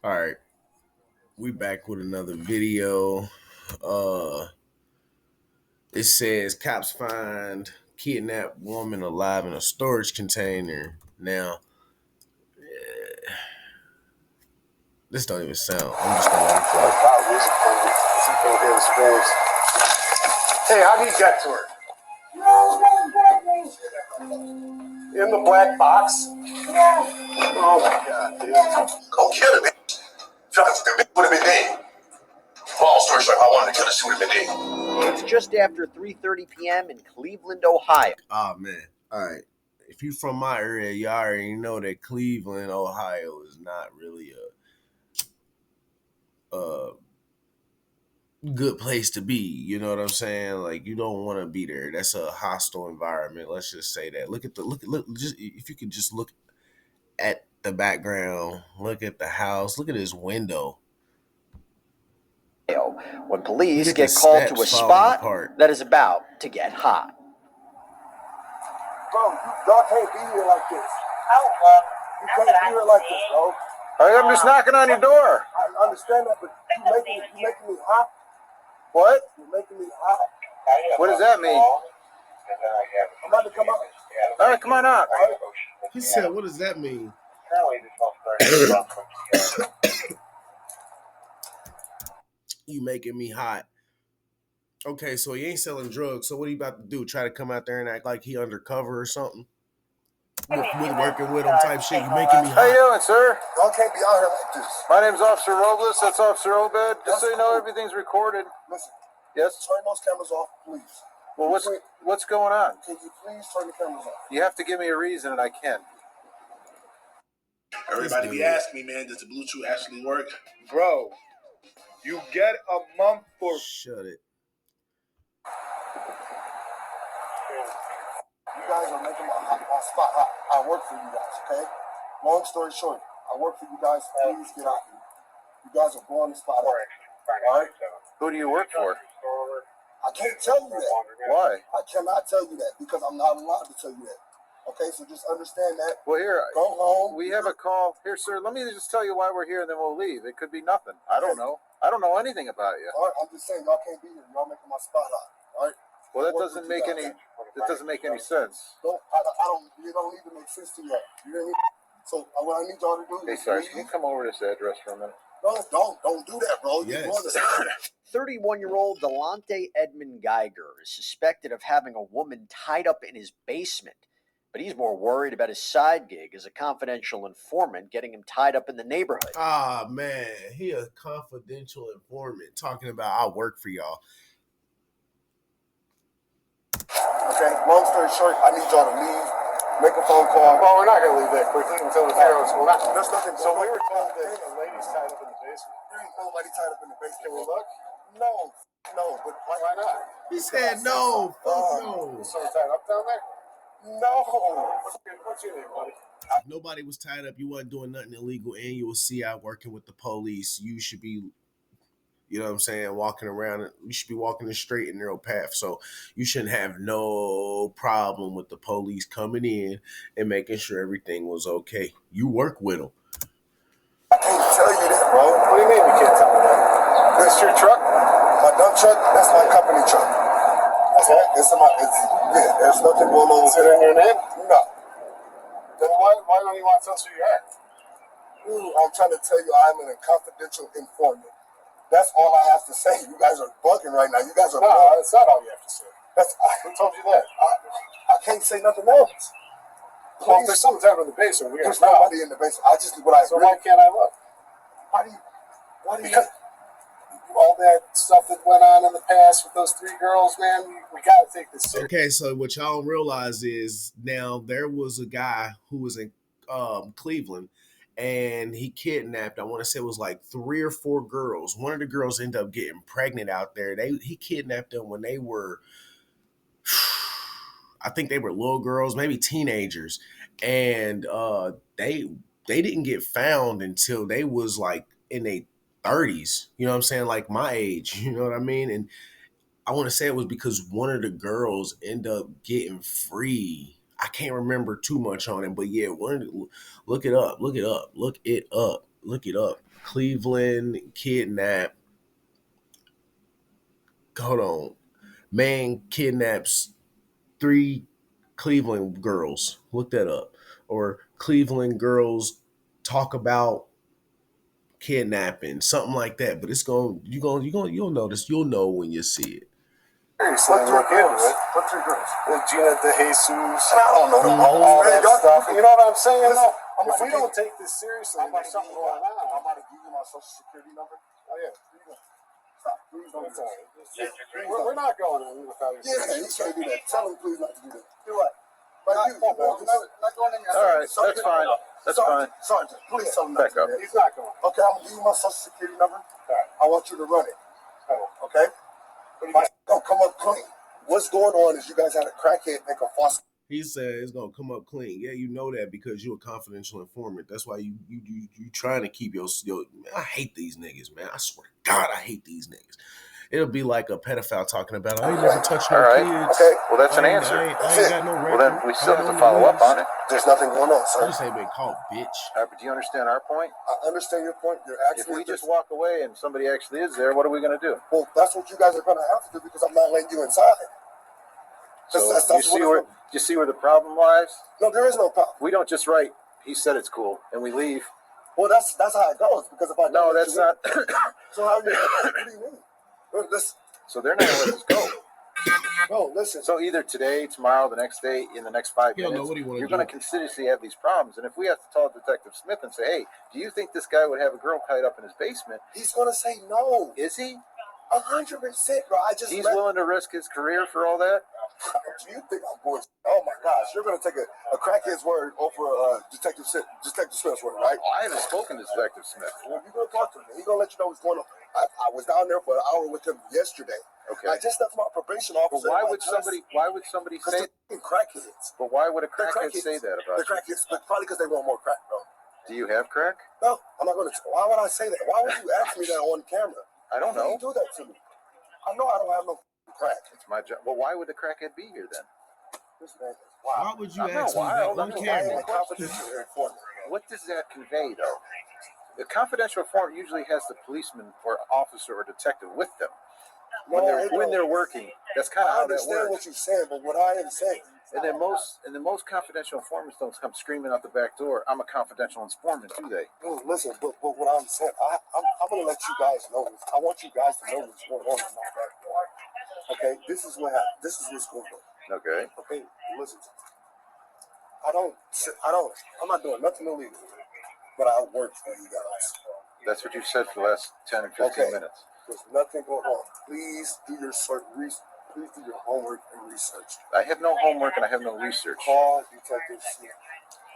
All right, we back with another video. Uh, it says cops find kidnapped woman alive in a storage container. Now, this don't even sound. I'm just gonna let it play. Hey, how do you get to her? In the black box? Oh my god, dude. Go kill her, bitch. Feel like the bitch would have been dead. Long story short, if I wanted to kill her, she would have been dead. It's just after 3:30 p.m. in Cleveland, Ohio. Oh man. All right. If you from my area, you already know that Cleveland, Ohio, is not really a good place to be. You know what I'm saying? Like you don't want to be there. That's a hostile environment. Let's just say that. Look. Just if you could just look at the background, look at the house, look at his window. When police Look at get the called to a steps falling spot apart. that is about to get hot. Bro, y'all can't be here like this. You can't be here like this, bro. I'm just knocking on your door. I understand that, but you making me hot. What? You're making me hot. What does that mean? I'm about to come out. All right, come on out. He said, "What does that mean?" You making me hot. Okay, so he ain't selling drugs. So what he about to do? Try to come out there and act like he undercover or something? With working with him type shit. You making me How you hot. doing, sir? Y'all can't be out here like this. My name's Officer Robles. That's Officer Obed. Just so you know, everything's recorded. Listen, Yes? turn those cameras off, please. Well, what's going on? Can you please turn the cameras off? You have to give me a reason, and I can. Everybody be asking me, man, does the Bluetooth actually work? Bro, you get a month for... Shut it. You guys are making my spot hot. I work for you guys, okay? Long story short, I work for you guys. Please get out here. You guys are blowing the spot up. All right? Who do you work for? I can't tell you that. Why? I cannot tell you that because I'm not allowed to tell you that. Okay, so just understand that. Well, here, Go home. we have a call. Here, sir, let me just tell you why we're here, and then we'll leave. It could be nothing. I don't know. I don't know anything about you. All right, I'm just saying y'all can't be here. Y'all making my spot hot. All right? Well, that Work doesn't with you make guys. that doesn't make any sense. I don't. You don't need to make sense to y'all. You hear me? So what I need y'all to do Hey, is sorry, can you come over to this address for a minute? No, don't do that, bro. You're Yes. doing this. 31-year-old Delonte Edmund Geiger is suspected of having a woman tied up in his basement, but he's more worried about his side gig as a confidential informant getting him tied up in the neighborhood. Ah man, he a confidential informant talking about I work for y'all. Okay, long story short, I need y'all to leave. Make a phone call. Well, we're not going to leave that quickly until the heroes will not. There's nothing. So we were told that a lady's tied up in the basement. There ain't nobody tied up in the basement. Can we look? No, but Why not? He said no, fuck no. Someone tied up down there? no. What's your name, buddy? If nobody was tied up, you wasn't doing nothing illegal, and you will see out working with the police. You should be, you know what I'm saying, walking around. You should be walking the straight and narrow path. So you shouldn't have no problem with the police coming in and making sure everything was okay. You work with them. I can't tell you that, bro. What do you mean you can't tell me that? This your truck? My dump truck, that's my company truck. Okay? There's nothing going on Is with it it. in your name? No. Then why don't you want to tell us who you are? I'm trying to tell you I'm a confidential informant. That's all I have to say. You guys are bugging right now. You guys are No, bugging. that's not all you have to say. Who told you that? I can't say nothing else. Well, if there's something down in the basement, we There's are now. nobody in the basement. I just what I So why can't I look? why do you Because all that stuff that went on in the past with those three girls, man, we got to take this serious. Okay, so what y'all don't realize is now there was a guy who was in Cleveland and he kidnapped, I want to say it was like 3 or 4 girls. One of the girls ended up getting pregnant out there. He kidnapped them when they were, I think they were little girls, maybe teenagers. And they didn't get found until they was like in their 30s, you know what I'm saying? Like my age, you know what I mean? And I want to say it was because one of the girls ended up getting free. I can't remember too much on it, but yeah, look it up. Look it up. Cleveland kidnap. Hold on. Man kidnaps 3 Cleveland girls. Look that up. Or Cleveland girls talk about kidnapping, something like that. But it's you'll notice. You'll know when you see it. What three girls? What three girls? Well, Gina De Jesus. I don't know them all that stuff. You know what I'm saying? Listen, If we don't take this seriously, there's something going on. I'm about to give you my social security number. Oh, yeah. Here you go. Stop. Please don't. That's all right. We're not going in without your Yeah, you can't do that. Tell him please not to do that. Do what? Not going in. All right, that's fine. That's fine. Sergeant, please tell him not Back to up. do that. He's not going. Okay, I'm gonna give you my social security number. I want you to run it. Okay? My gonna come up clean. What's going on is you guys had a crackhead make a false. He said it's gonna come up clean. Yeah, you know that because you're a confidential informant. That's why you trying to keep your. I hate these niggas, man. I swear to God, I hate these niggas. It'll be like a pedophile talking about, I ain't never touched no kids. Okay, well, that's an I answer. ain't got no record. Well, then we still have to follow up on it. There's nothing going on, I sir. just ain't been caught, bitch. All right, but do you understand our point? I understand your point. You're If actually. we just walk away and somebody actually is there, what are we going to do? Well, that's what you guys are gonna have to do because I'm not letting you inside. So you see where the problem lies? No, there is no problem. We don't just write, he said it's cool, and we leave. Well, that's how it goes. Because if I don't No, let that's you in- not. So how you? What do you mean? Well, listen, So they're not going to let us go. no, listen. So either today, tomorrow, the next day, in the next 5 He don't know minutes, what he wanna you're do. going to continuously have these problems. And if we have to call Detective Smith and say, hey, do you think this guy would have a girl tied up in his basement? He's gonna say no. Is he? 100%, bro. I just. He's willing to risk his career for all that? You think I'm going? Oh my gosh, you're gonna take a crackhead's word over Detective Smith's word, right? I haven't spoken to Detective Smith. Well, you're gonna talk to him. He's gonna let you know what's going on. I was down there for an hour with him yesterday. Okay. I just left my probation But officer. why would somebody Because say? they're crackheads. But why would a They're crackhead crackheads. say that about They're you? crackheads, but probably because they want more crack, bro. Do you have crack? No, I'm not gonna. Why would I say that? Why would you ask me that on camera? I don't Why know. do you do that to me? I know I don't have no crack. It's my job. Well, why would the crackhead be here then? This man is Why wild. would you I'm not ask me that wild. on I'm just I am camera? a confidential informant. What does that convey, though? The confidential informant usually has the policeman or officer or detective with them when they're working. That's kind of I how that understand works. what you're saying, but what I am saying. And then most confidential informants don't come screaming out the back door. I'm a confidential informant, do they? Listen, but what I'm saying, I'm going to let you guys know this. I want you guys to know what's going on in my backyard. Okay, this is what happened. This is what's going on. Okay. Okay, listen to me. I'm not doing nothing illegal, but I work for you guys. That's what you said for the last 10 or 15 minutes. There's nothing going on. Please do your Please do your homework and research. I have no homework and I have no research. Call Detective Smith.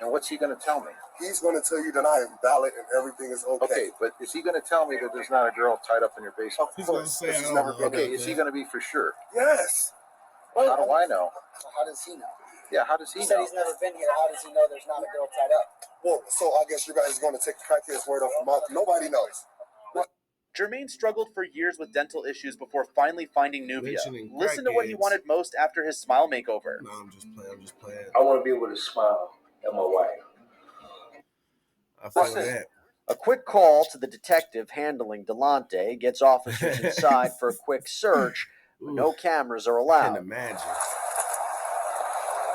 And what's he going to tell me? He's going to tell you that I am valid and everything is okay. Okay, but is he going to tell me that there's not a girl tied up in your basement? Of He's gonna course, say, this I has don't never know been. Okay, is he going to be for sure? Yes. How do I know? How does he know? Yeah, how does he He said know? he's never been here. How does he know there's not a girl tied up? Well, so I guess you guys are going to take the crackhead's word off the mouth. Nobody knows. Jermaine struggled for years with dental issues before finally finding Nubia. Mentioning Listen to what he crackheads. wanted most after his smile makeover. No, I'm just playing. I want to be able to smile at my wife. I feel that. A quick call to the detective handling Delante gets officers inside for a quick search, but no cameras are I allowed. can't imagine.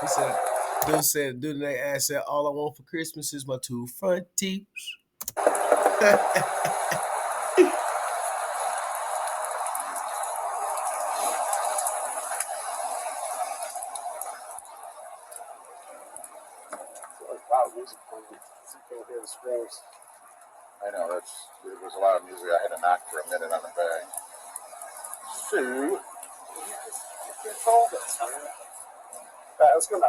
He said, dude, they asked that all I want for Christmas is my 2 front teeth. I know, it was a lot of music. I had to knock for a minute on the bag. Sue. You told us. Let's go now.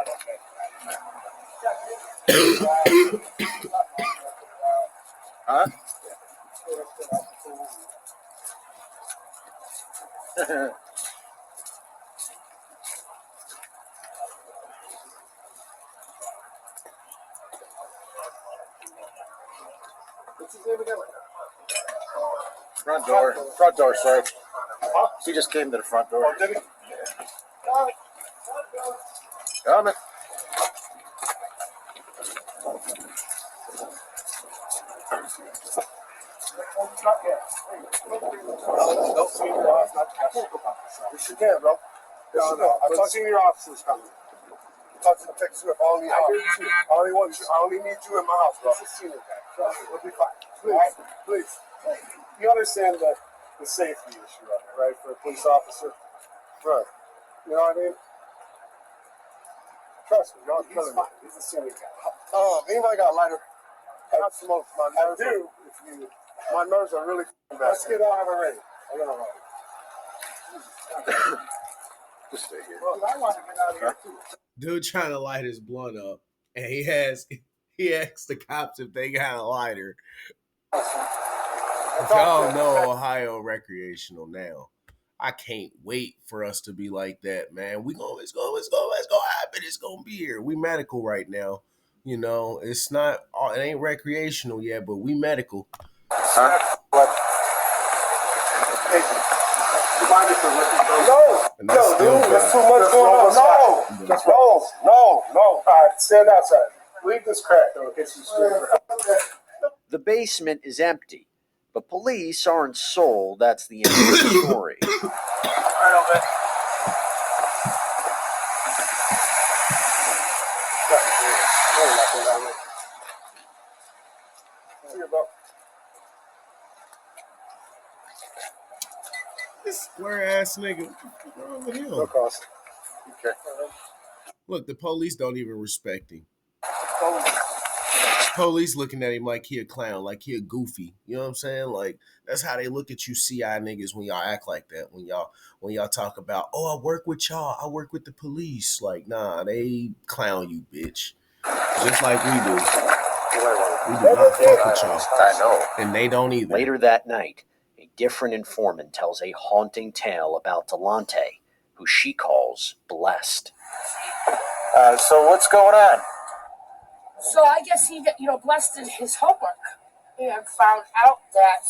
Huh? What's his name again? Front door, sir. He just came to the front door. Oh, did he? Coming. Yes, you can, bro. No. I talk to your officers coming. Talk to Detective Swift. I only need you in my house, bro. We'll be fine. Please. You understand the safety issue of it, right? For a police officer. Right. You know what I mean? Trust me, don't kill him. He's a senior guy. Anybody got a lighter? I smoke. My nerves my nerves are really bad. Let's get out of the ring. I got a lighter. Just stay here. Well, I want to get out of here too. Dude trying to light his blunt up, and he asked the cops if they got a lighter. Y'all know Ohio recreational now. I can't wait for us to be like that, man. It's gonna happen. It's gonna be here. We medical right now. You know, it ain't recreational yet, but we medical. Huh? No, dude, there's too much going on. No. All right, stand outside. Leave this crack, though. It gets you straight for help. The basement is empty, but police aren't sold. That's the end of the story. This square ass nigga. What's wrong with him? No cost. Okay. Look, the police don't even respect him. Police looking at him like he a clown, like he a goofy. You know what I'm saying? Like that's how they look at you CI niggas when y'all act like that. When y'all talk about, oh, I work with y'all, I work with the police. Like, nah, they clown you, bitch. Just like we do. We do not fuck with y'all. I know. And they don't either. Later that night, a different informant tells a haunting tale about Delante, who she calls blessed. So what's going on? So I guess he, blessed in his homework and found out that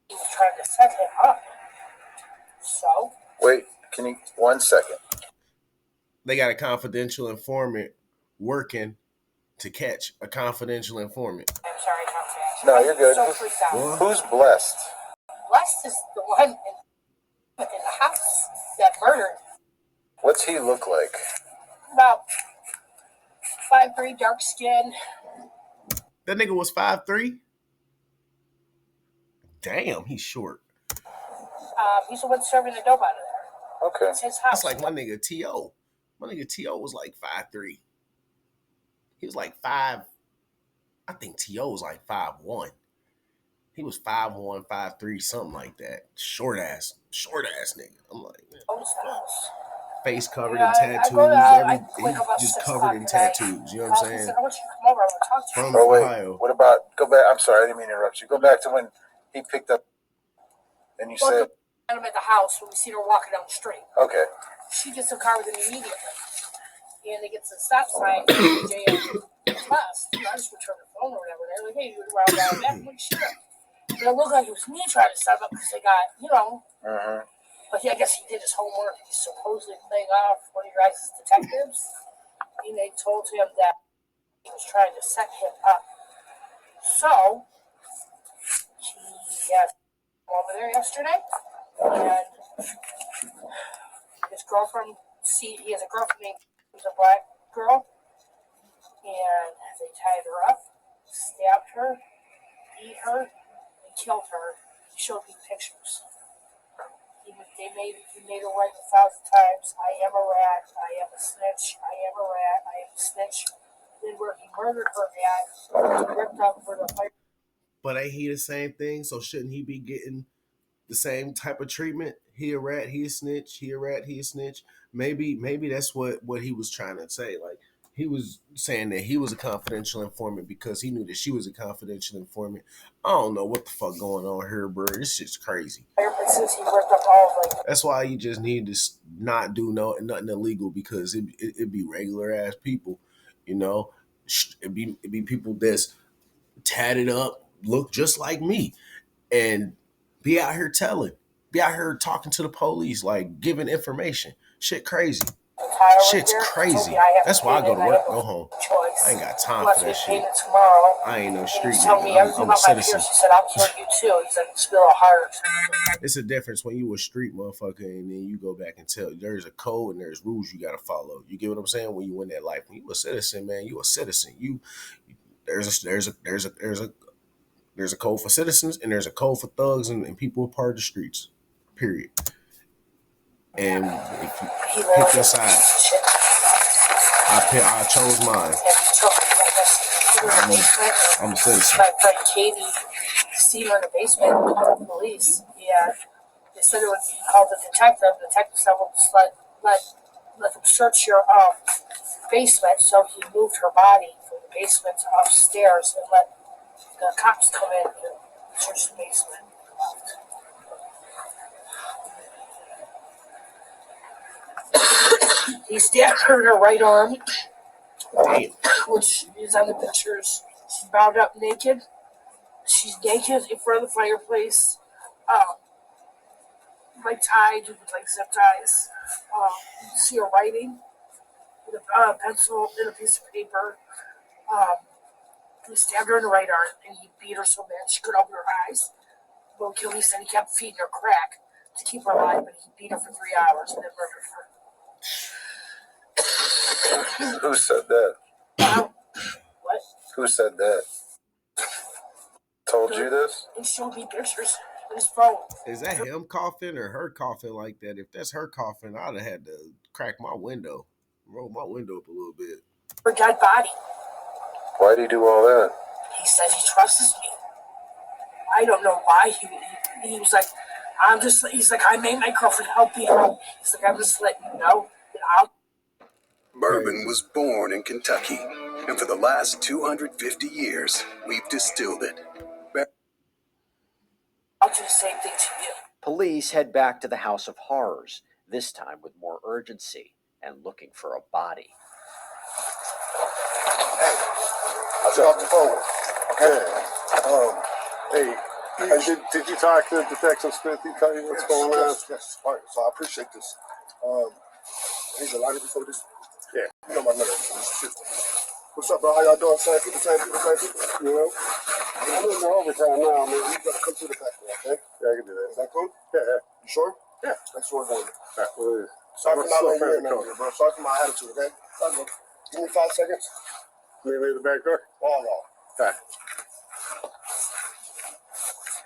he was trying to set him up. So? Wait, can you, 1 second. They got a confidential informant working to catch a confidential informant. I'm sorry, not fast. No, you're good. So freaked out. Who's blessed? Blessed is the one in the house that murdered. What's he look like? About 5'3", dark skin. That nigga was 5'3"? Damn, he's short. He's the one serving the dope out of there. Okay. It's his house. That's like my nigga T.O. My nigga T.O. was like 5'3". He was like 5. I think T.O. was like 5'1". He was 5'1", 5'3", something like that. Short ass nigga. I'm like, man. Face covered in tattoos. He's just covered in tattoos. You know what I'm saying? I want you to come over. I want to talk to you. From Oh, wait. Ohio. What about, go back, I'm sorry, I didn't mean to interrupt you. Go back to when he picked up and you said, I'm at the house when we see her walking down the street. okay. She gets in the car with him immediately. And they get to the stop sign. JM bus. I just returned the phone or whatever. They're like, hey, you're around back. I'm like, shit. But it looked like it was me trying to set him up because they got, Mm-hmm. But I guess he did his homework. He's supposedly playing off one of your guys' detectives. And they told him that he was trying to set him up. So, he had over there yesterday. And his girlfriend, he has a girlfriend who's a black girl. And they tied her up, stabbed her, beat her, and killed her. He showed me pictures. He made her write 1,000 times, I am a rat, I am a snitch, I am a rat, I am a snitch. Then where he murdered her at, ripped up for the fire. But ain't he the same thing? So shouldn't he be getting the same type of treatment? He a rat, he a snitch, he a rat, he a snitch. Maybe that's what he was trying to say. Like, he was saying that he was a confidential informant because he knew that she was a confidential informant. I don't know what the fuck going on here, bro. This shit's crazy. Since he ripped up all of them. That's why you just need to not do nothing illegal, because it be regular ass people, you know. It be people that's tatted up, look just like me, and be out here talking to the police, like giving information. Shit crazy. Shit's crazy. That's why I go to work, go home. I ain't got time for that shit. I ain't no street nigga. I'm a citizen. She said, I'm sure you too. He said, it's a little hard. It's a difference when you a street motherfucker and then you go back and tell there's a code and there's rules you gotta follow. You get what I'm saying? When you in that life, when you a citizen, man, you a citizen. There's a code for citizens and there's a code for thugs and people who are part of the streets. Period. And if you pick your side, I chose mine. I'm a citizen. My friend Katie seen her in the basement and called the police. Yeah. They said it was, he called the detective. The detective said, well, just let them search your basement. So he moved her body from the basement to upstairs and let the cops come in and search the basement. He stabbed her in her right arm, which is on the pictures. She's bound up naked. She's naked in front of the fireplace, like tied with like zip ties. You can see her writing with a pencil and a piece of paper. He stabbed her in the right arm and he beat her so bad she couldn't open her eyes. Well, Kilby said he kept feeding her crack to keep her alive, but he beat her for 3 hours and then murdered her. Who said that? What? Who said that? Told you this? He showed me pictures on his phone. Is that him coughing or her coughing like that? If that's her coughing, I'd have had to crack my window, roll my window up a little bit. Her dead body. Why'd he do all that? He said he trusts me. I don't know why. He was like, he's like, I made my girlfriend help me out. He's like, I'm just letting you know that I'll. Bourbon was born in Kentucky, and for the last 250 years, we've distilled it. I'll do the same thing to you. Police head back to the House of Horrors, this time with more urgency and looking for a body. Hey, I got the phone. Okay. Hey, did you talk to Detective Smith? He tell you what's going on? Yes. All right. So I appreciate this. He's a lot before this. Yeah. You know my number. What's up, bro? How y'all doing? Same people. You know? I'm in the overtime now, man. You gotta come to the factory, okay? Yeah, I can do that. Is that cool? Yeah. You sure? Yeah. That's what we're doing. All right. Well, sorry for not letting you in, bro. Sorry for my attitude, okay? Give me 5 seconds. Meet me at the back door? All y'all. All right.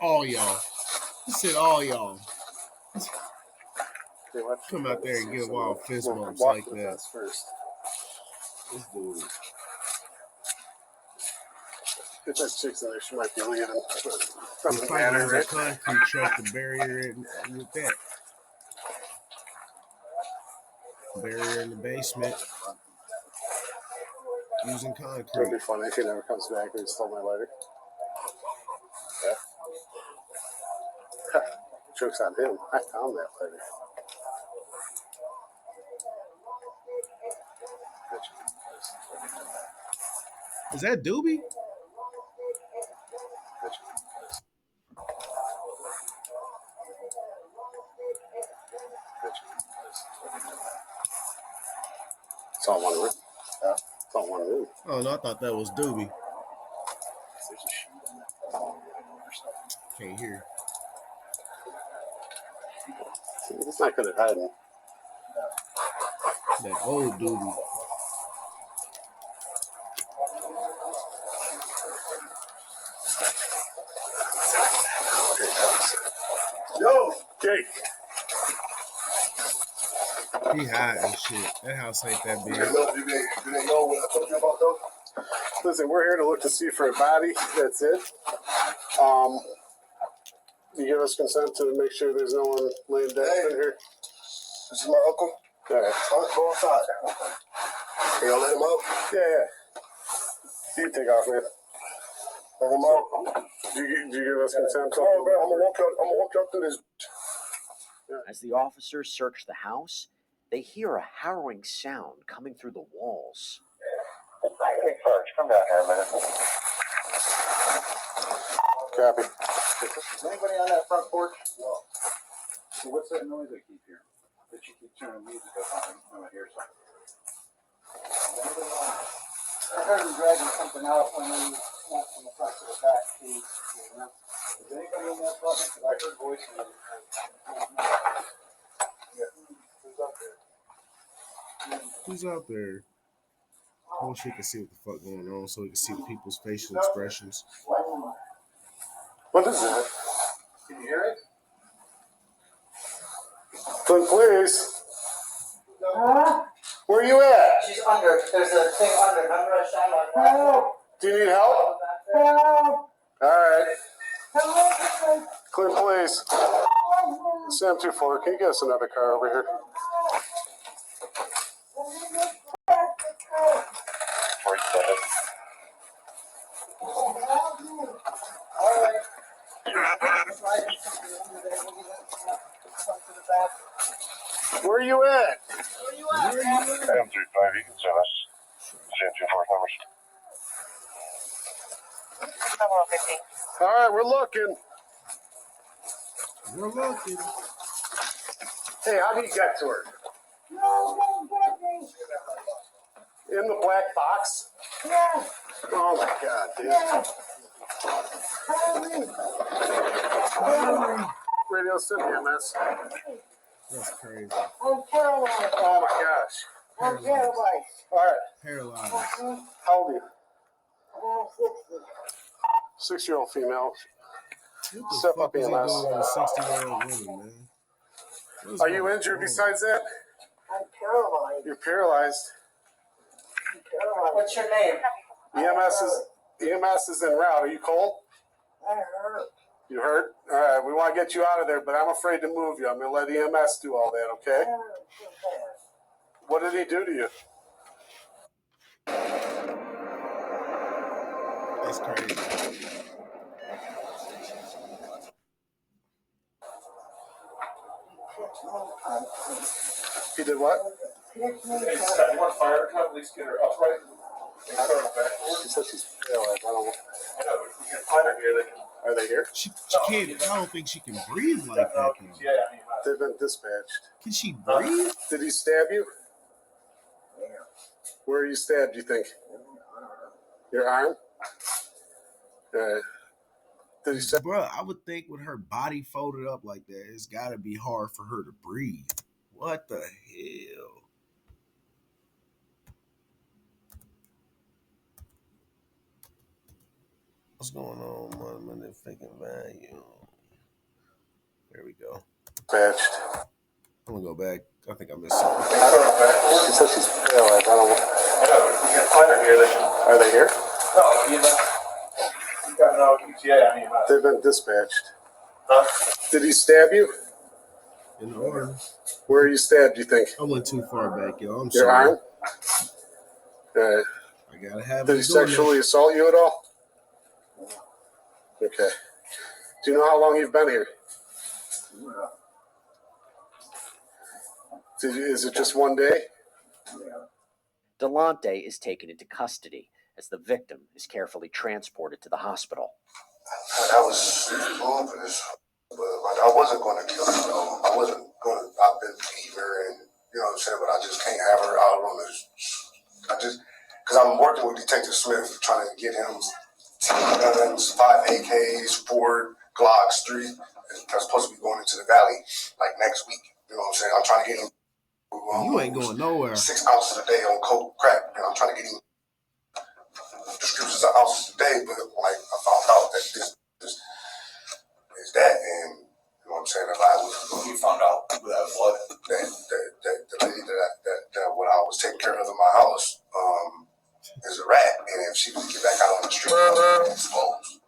All y'all. He said all y'all. Come out there and give wild fist bumps like that. First. This dude. If there's chicks in there, she might be leaving. There's a concrete truck to barrier it with that. Barrier in the basement. Using concrete. It'll be funny if he never comes back and he stole my lighter. Yeah. Joke's on him. I found that lighter. Is that Doobie? It's all one room. Yeah. It's all one room. Oh no, I thought that was Doobie. Can't hear. He's not good at hiding. That old Doobie. Yo, Jake. He high and shit. That house ain't that big. You didn't know what I told you about those? Listen, we're here to look to see for a body. That's it. You give us consent to make sure there's no one laying dead in here? This is my uncle. All right. Go outside. Can y'all let him out? Yeah. You take off, man. Let him out. Do you give us consent? All right, man. I'm gonna walk you up through this. As the officers search the house, they hear a harrowing sound coming through the walls. Hey, Sarge, come down here a minute. Copy. Is anybody on that front porch? No. So what's that noise I keep hearing? That you keep turn the music up when I hear something. I heard him dragging something out when he went from the front to the back. Is anybody in that bucket? Because I heard voices. Who's out there? I wish we could see what the fuck going on so we can see the people's facial expressions. What is that? Can you hear it? Clint, please. Huh? Where are you at? She's under. There's a thing under. Remember I shine my glass? Do you need help? Help! All right. Help! Clint, please. Sam 24, can you get us another car over here? Where are you at? AM 35, you can send us. Sam 24 numbers. All right, we're looking. We're looking. Hey, how do you get to her? In the black box? Yeah. Oh my God, dude. Radio City MS. That's crazy. I'm paralyzed. Oh my gosh. I'm paralyzed. All right, Paralyzed. how old are you? I'm 60. 6-year-old female. What the Step fuck up is he EMS. doing with a 60-year-old woman, man? What's Are you going injured on? besides that? I'm paralyzed. You're paralyzed. I'm paralyzed. What's your name? EMS is en route. Are you cold? I hurt. You hurt? All right, we want to get you out of there, but I'm afraid to move you. I'm going to let EMS do all that, okay? I hurt so bad. What did he do to you? That's crazy. He did what? Hey, Scott, you want fire to come? At least get her upright. She said she's paralyzed. I don't know. I know, but if we can find her here, they can. Are they here? She can't. I don't think she can breathe like that. Though. Yeah, I mean, They've been dispatched. Can she breathe? Did he stab you? Where are you stabbed, you think? Your arm? Did he stab? Bruh, I would think with her body folded up like that, it's got to be hard for her to breathe. What the hell? What's going on, man? They're thinking value. There we go. Dispatched. I'm gonna go back. I think I missed something. She said she's paralyzed. I don't know. I know, but if we can find her here, they can. Are they here? No, you know. You got no, yeah, I mean, They've been dispatched. huh? Did he stab you? In the arm. Where are you stabbed, you think? I went too far back, yo. I'm Your sorry. arm? I gotta have Did it. he sexually assault you at all? Okay. Do you know how long you've been here? Is it just one day? Delonte is taken into custody as the victim is carefully transported to the hospital. I was moving for this, but like I wasn't going to kill her. You know? I wasn't going to. I've been beating her, and you know what I'm saying. But I just can't have her out on this. Because I'm working with Detective Smith, trying to get him 10 guns, 5 AKs, 4 Glocks, 3. That's supposed to be going into the valley like next week. You know what I'm saying? I'm trying to get him. You ain't going nowhere. 6 ounces a day on coke crack, and I'm trying to get him prescriptions of ounces a day. But like I found out that this is that, and you know what I'm saying. If I was, you found out that what that the lady that when I was taking care of in my house is a rat, and if she was to get back out on the street, exposed,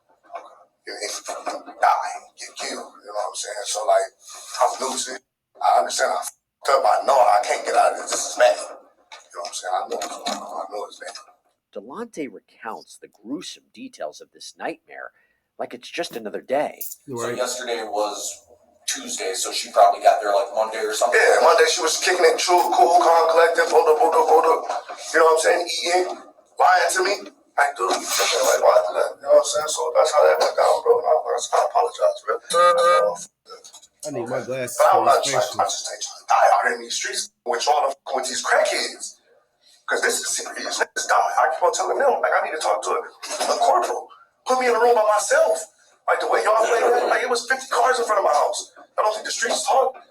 die, get killed. You know what I'm saying? So like I'm losing. I understand. I know I can't get out of this. This is bad. You know what I'm saying? I know it's bad. Delonte recounts the gruesome details of this nightmare like it's just another day. So yesterday was Tuesday, so she probably got there like Monday or something. Yeah, Monday she was kicking it, true, cool, calm, collected, hold up. You know what I'm saying? Eating, lying to me. Like, dude, you fucking like, why did that? You know what I'm saying? So that's how that went down, bro. I apologize, bro. I need my glasses But for I these just ain't trying to die out in these streets with y'all with these crackheads. Because this is serious. This is dying. I keep on telling them, like, I need to talk to a corporal. Put me in a room by myself. Like, the way y'all play that, like, it was 50 cars in front of my house. I don't think the streets talk. You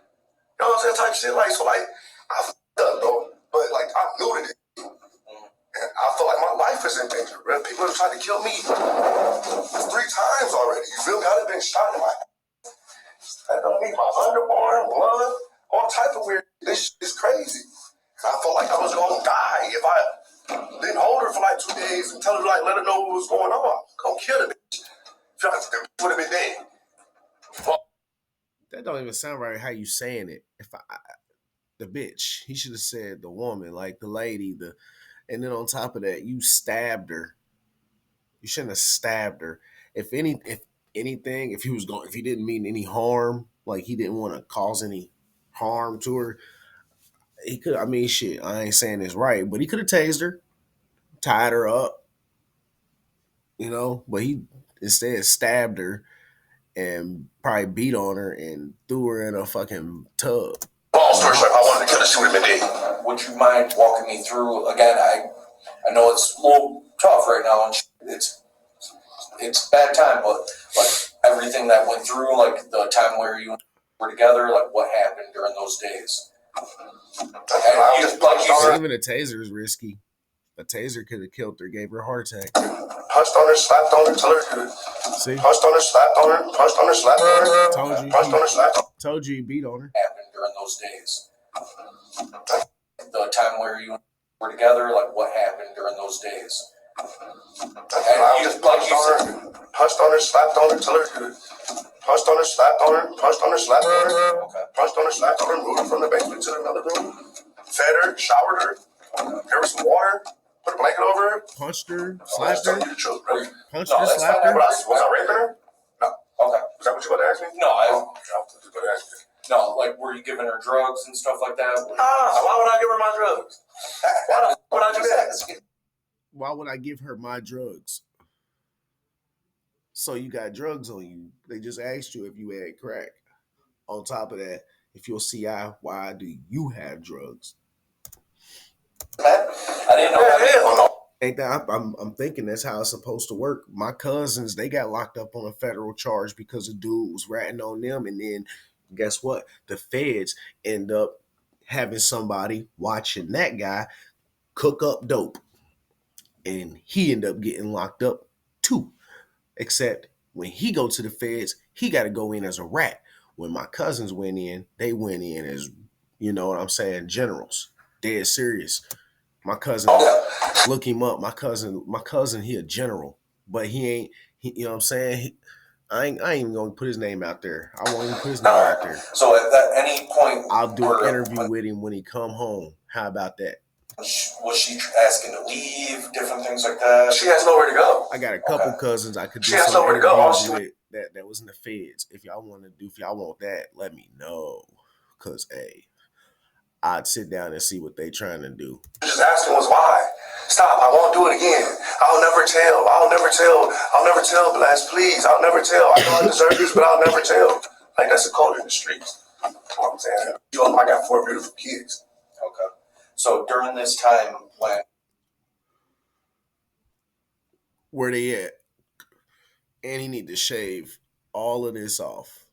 know what I'm saying? Type shit. Like, so, like, I f***ed up, bro. But, like, I'm new to this. And I feel like my life is in danger, bro. People have tried to kill me 3 times already. You feel me? I've been shot in my I don't need my underarm, blood, all type of weird. This shit is crazy. I felt like I was gonna die if I didn't hold her for like 2 days and tell her, like, let her know what was going on. Gonna kill the bitch. The bitch would have been dead. That don't even sound right. How you saying it? If the bitch, he should have said the woman, like the lady, and then on top of that, you stabbed her. You shouldn't have stabbed her. If anything, if he didn't mean any harm, like he didn't want to cause any harm to her, he could. I mean, shit. I ain't saying it's right, but he could have tased her, tied her up, but he instead stabbed her and probably beat on her and threw her in a fucking tub. Long story short, if I wanted to kill her, she would have been dead. Would you mind walking me through again? I know it's a little tough right now, and it's a bad time, but like everything that went through, like the time where you were together, like what happened during those days. Even a taser is risky. A taser could have killed her, gave her a heart attack. Punched on her, slapped on her, till her good. See? Punched on her, slapped on her, punched on her, slapped on her. Told you. Punched on her, slapped on her. Told you he beat on her. Happened during those days. The time where you were together, like what happened during those days. I just punched on her, slapped on her, till her good. Punched on her, slapped on her, punched on her, slapped on her. Okay. Punched on her, slapped on her, moved her from the basement to another room. Fed her, showered her, gave her some water, put a blanket over her. Punched her, slapped her. Punched No, her, that's slapped fine. her. Was I raping her? No. Okay. Is that what you about to ask me? No, I was just about to ask you. No, like were you giving her drugs and stuff like that? Why would I give her my drugs? Why would I do that? Why would I give her my drugs? So you got drugs on you. They just asked you if you had crack. On top of that, if you're CI, why do you have drugs? I didn't know that. Ain't that I'm thinking that's how it's supposed to work. My cousins, they got locked up on a federal charge because a dude was ratting on them, and then guess what? The feds end up having somebody watching that guy cook up dope, and he ended up getting locked up too. Except when he go to the feds, he got to go in as a rat. When my cousins went in, they went in as, you know what I'm saying, generals. Dead serious. My cousin, look him up. My cousin, he a general, but he ain't. You know what I'm saying? I ain't even gonna put his name out there. I won't even put his name out there. So at any point, I'll do an interview with him when he come home. How about that? Was she asking to leave? Different things like that. She has nowhere to go. I got a couple cousins I could do She has some nowhere to go. interviews with that was in the feds. If y'all want that, let me know. Cause hey, I'd sit down and see what they trying to do. Just asking was why. Stop, I won't do it again. I'll never tell, Blast, please. I'll never tell. I know I deserve this, but I'll never tell. Like, that's a code in the streets. You know what I'm saying? I got 4 beautiful kids. Okay. So during this time when Where they at? And he need to shave all of this off.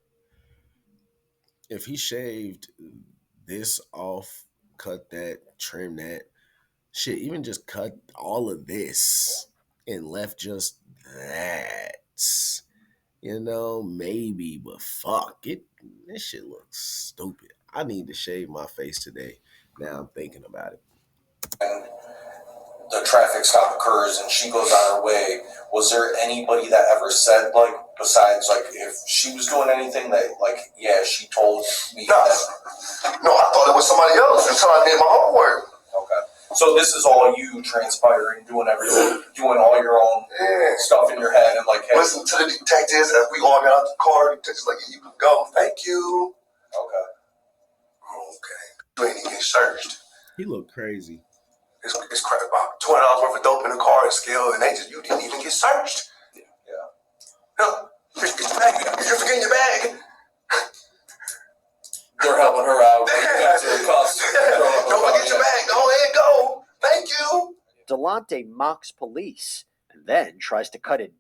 If he shaved this off, cut that, trim that, shit, even just cut all of this and left just that. Maybe, but fuck it. This shit looks stupid. I need to shave my face today. Now I'm thinking about it. the traffic stop occurs and she goes on her way, was there anybody that ever said, like, besides, like, if she was doing anything that, like, yeah, she told me that? No, I thought it was somebody else until I did my homework. Okay. So this is all you transpiring, doing everything, doing all your own stuff in your head, and like, hey. Listen to the detectives, and we all got out the car. Just like, you can go. Thank you. Okay. You ain't even get searched. He looked crazy. It's crap about $20 worth of dope in the car and scale, and you didn't even get searched. Yeah. No, you're forgetting your bag. Delonte mocks police and then tries to cut a deal